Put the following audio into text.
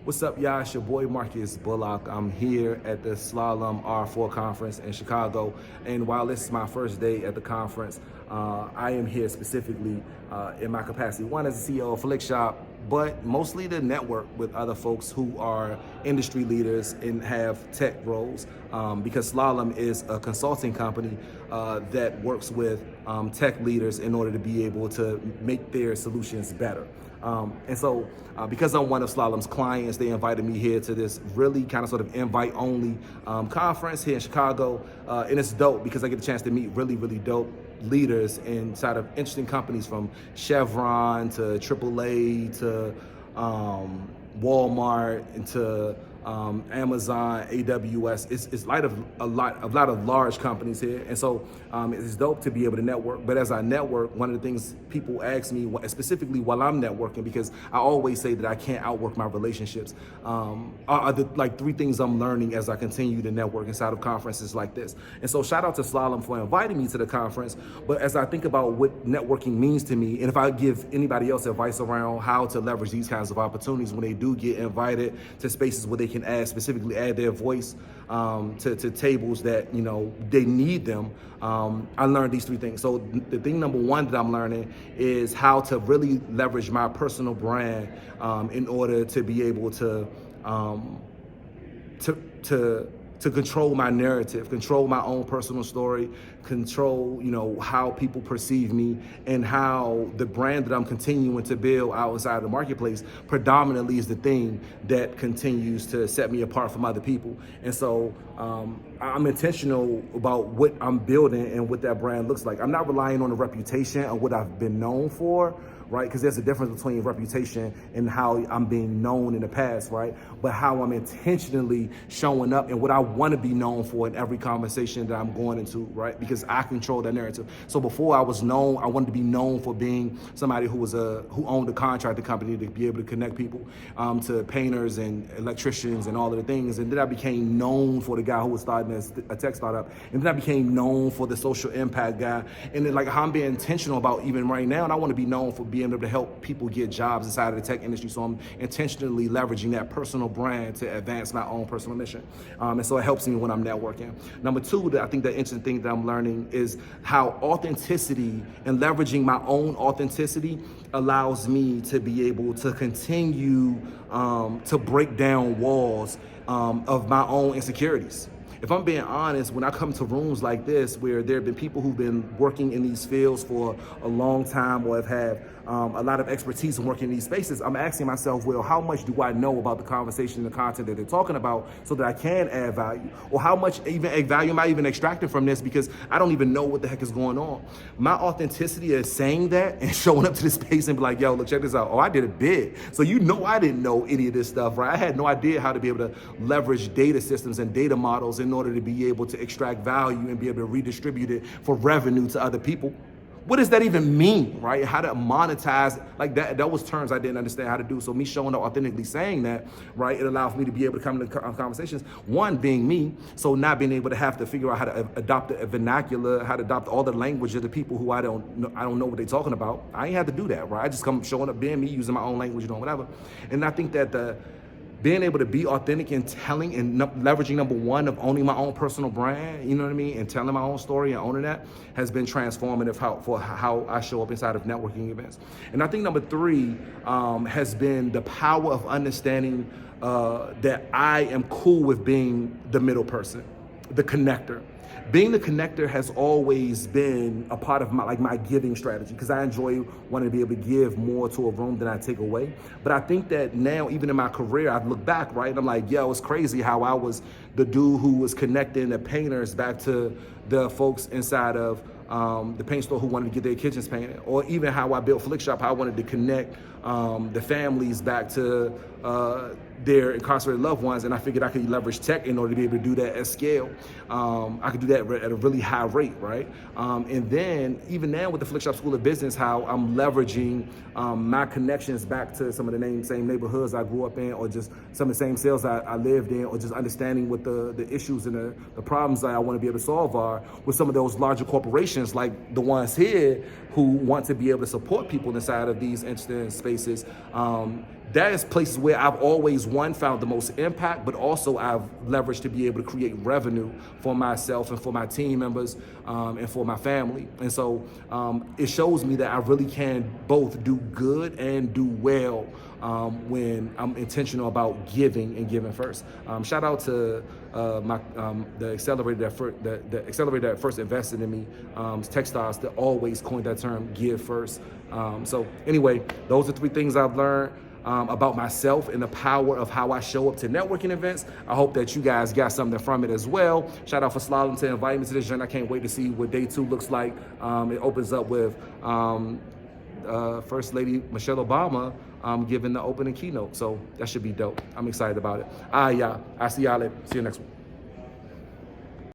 What's up, y'all? It's your boy Marcus Bullock. I'm here at the Slalom R4 conference in Chicago. And while this is my first day at the conference, I am here specifically in my capacity, one as the CEO of Flikshop, but mostly to network with other folks who are industry leaders and have tech roles, because Slalom is a consulting company that works with tech leaders in order to be able to make their solutions better. Because I'm one of Slalom's clients, they invited me here to this really kind of sort of invite-only conference here in Chicago. And it's dope because I get the chance to meet really, really dope leaders inside of interesting companies from Chevron to AAA to Walmart and to Amazon, AWS. It's like a lot of large companies here, and so it's dope to be able to network. But as I network, one of the things people ask me, specifically while I'm networking, because I always say that I can't outwork my relationships, are the like three things I'm learning as I continue to network inside of conferences like this. And so shout out to Slalom for inviting me to the conference. But as I think about what networking means to me, and if I give anybody else advice around how to leverage these kinds of opportunities when they do get invited to spaces where they can specifically add their voice to tables that they need them, I learned these three things. So the thing number one that I'm learning is how to really leverage my personal brand in order to be able to control my narrative, control my own personal story, control, how people perceive me, and how the brand that I'm continuing to build outside of the marketplace predominantly is the thing that continues to set me apart from other people. And so I'm intentional about what I'm building and what that brand looks like. I'm not relying on the reputation of what I've been known for, right? Because there's a difference between reputation and how I'm being known in the past, right? But how I'm intentionally showing up and what I want to be known for in every conversation that I'm going into, right? Because I control that narrative. So before I was known, I wanted to be known for being somebody who owned a contracting company to be able to connect people to painters and electricians and all of the things. And then I became known for the guy who was starting a tech startup. And then I became known for the social impact guy. And then how I'm being intentional about even right now, and I want to be known for being able to help people get jobs inside of the tech industry. So I'm intentionally leveraging that personal brand to advance my own personal mission. And so it helps me when I'm networking. Number two, I think the interesting thing that I'm learning is how authenticity and leveraging my own authenticity allows me to be able to continue to break down walls of my own insecurities. If I'm being honest, when I come to rooms like this, where there have been people who've been working in these fields for a long time or have had a lot of expertise in working in these spaces, I'm asking myself, well, how much do I know about the conversation and the content that they're talking about so that I can add value? Or how much even value am I even extracting from this because I don't even know what the heck is going on? My authenticity is saying that and showing up to this space and be like, yo, look, check this out. Oh, I did a bid. So I didn't know any of this stuff, right? I had no idea how to be able to leverage data systems and data models in order to be able to extract value and be able to redistribute it for revenue to other people. What does that even mean, right? How to monetize like that? Those terms I didn't understand how to do. So me showing up authentically saying that, right, it allows me to be able to come to conversations. One, being me, so not being able to have to figure out how to adopt a vernacular, how to adopt all the language of the people who I don't know what they're talking about. I ain't have to do that, right? I just come showing up, being me, using my own language, whatever. And I think that being able to be authentic and telling and leveraging number one of owning my own personal brand, and telling my own story and owning that has been transformative for how I show up inside of networking events. And I think number three has been the power of understanding that I am cool with being the middle person, the connector. Being the connector has always been a part of my giving strategy, because I enjoy wanting to be able to give more to a room than I take away. But I think that now, even in my career, I look back, right, and I'm like, yo, it's crazy how I was the dude who was connecting the painters back to the folks inside of the paint store who wanted to get their kitchens painted, or even how I built Flikshop, how I wanted to connect the families back to their incarcerated loved ones, and I figured I could leverage tech in order to be able to do that at scale. I could do that at a really high rate, right? And then even now with the Flikshop School of Business, how I'm leveraging my connections back to some of the same neighborhoods I grew up in, or just some of the same sales I lived in, or just understanding what the issues and the problems that I want to be able to solve are with some of those larger corporations like the ones here who want to be able to support people inside of these instant spaces. that is places where I've always, one, found the most impact, but also I've leveraged to be able to create revenue for myself and for my team members and for my family. And so it shows me that I really can both do good and do well when I'm intentional about giving and giving first. Shout out to the accelerator that first invested in me, Techstars, that always coined that term, give first. So anyway, those are 3 things I've learned about myself and the power of how I show up to networking events. I hope that you guys got something from it as well. Shout out for Slalom to invite me to this journey. I can't wait to see what day 2 looks like. It opens up with First Lady Michelle Obama giving the opening keynote. So that should be dope. I'm excited about it. Y'all. I'll see y'all later. See you next one.